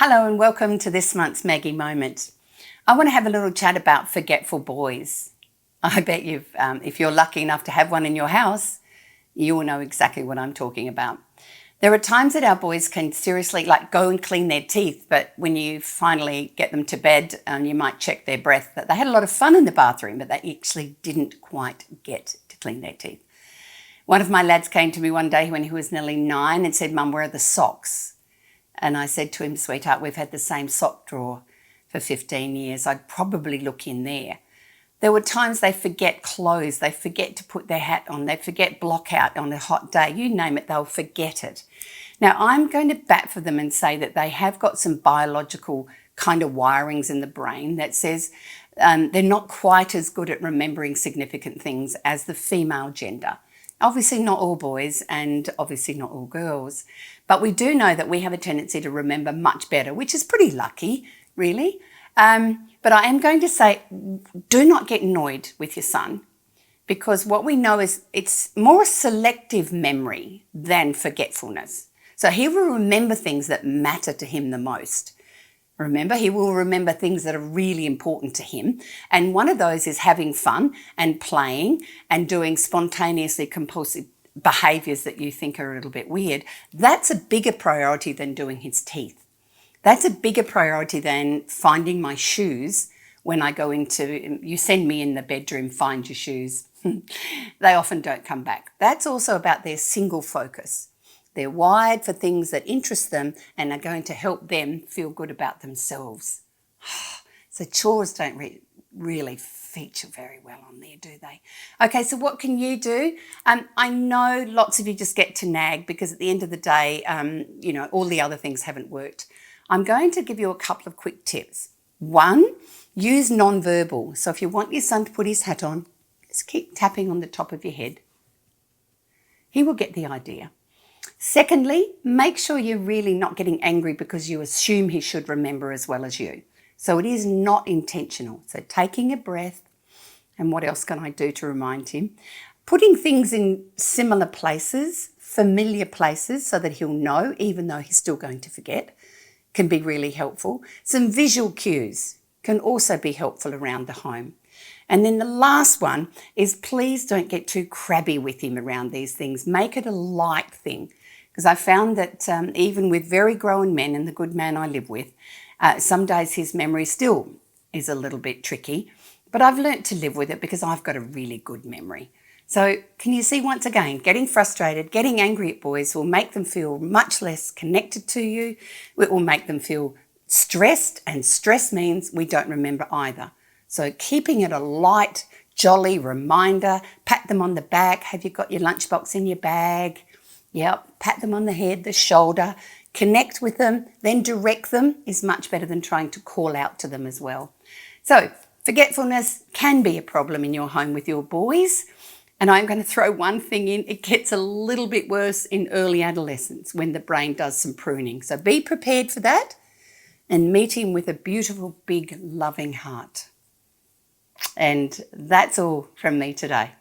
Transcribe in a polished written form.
Hello and welcome to this month's Maggie Moment. I want to have a little chat about forgetful boys. I bet if you're lucky enough to have one in your house, you will know exactly what I'm talking about. There are times that our boys can seriously go and clean their teeth, but when you finally get them to bed and you might check their breath, that they had a lot of fun in the bathroom, but they actually didn't quite get to clean their teeth. One of my lads came to me one day when he was nearly 9 and said, "Mum, where are the socks?" And I said to him, "Sweetheart, we've had the same sock drawer for 15 years. I'd probably look in there." There were times they forget clothes, they forget to put their hat on, they forget block out on a hot day, you name it, they'll forget it. Now, I'm going to bat for them and say that they have got some biological kind of wirings in the brain that says they're not quite as good at remembering significant things as the female gender. Obviously not all boys and obviously not all girls, but we do know that we have a tendency to remember much better, which is pretty lucky, really. But I am going to say, do not get annoyed with your son, because what we know is it's more selective memory than forgetfulness. So he will remember things that matter to him the most. Remember, he will remember things that are really important to him. And one of those is having fun and playing and doing spontaneously compulsive behaviours that you think are a little bit weird. That's a bigger priority than doing his teeth. That's a bigger priority than finding my shoes when I go into, you send me in the bedroom, find your shoes. They often don't come back. That's also about their single focus. They're wired for things that interest them and are going to help them feel good about themselves. So chores don't really feature very well on there, do they? Okay, so what can you do? I know lots of you just get to nag because at the end of the day, all the other things haven't worked. I'm going to give you a couple of quick tips. One, use non-verbal. So if you want your son to put his hat on, just keep tapping on the top of your head. He will get the idea. Secondly, make sure you're really not getting angry because you assume he should remember as well as you. So it is not intentional. So taking a breath, and what else can I do to remind him? Putting things in similar places, familiar places, so that he'll know, even though he's still going to forget, can be really helpful. Some visual cues can also be helpful around the home. And then the last one is, please don't get too crabby with him around these things. Make it a light thing. Because I found that even with very grown men and the good man I live with, some days his memory still is a little bit tricky. But I've learnt to live with it because I've got a really good memory. So can you see, once again, getting frustrated, getting angry at boys will make them feel much less connected to you. It will make them feel stressed, and stress means we don't remember either. So keeping it a light, jolly reminder, pat them on the back. Have you got your lunchbox in your bag? Yep, pat them on the head, the shoulder, connect with them, then direct them is much better than trying to call out to them as well. So forgetfulness can be a problem in your home with your boys. And I'm going to throw one thing in. It gets a little bit worse in early adolescence when the brain does some pruning. So be prepared for that and meet him with a beautiful, big, loving heart. And that's all from me today.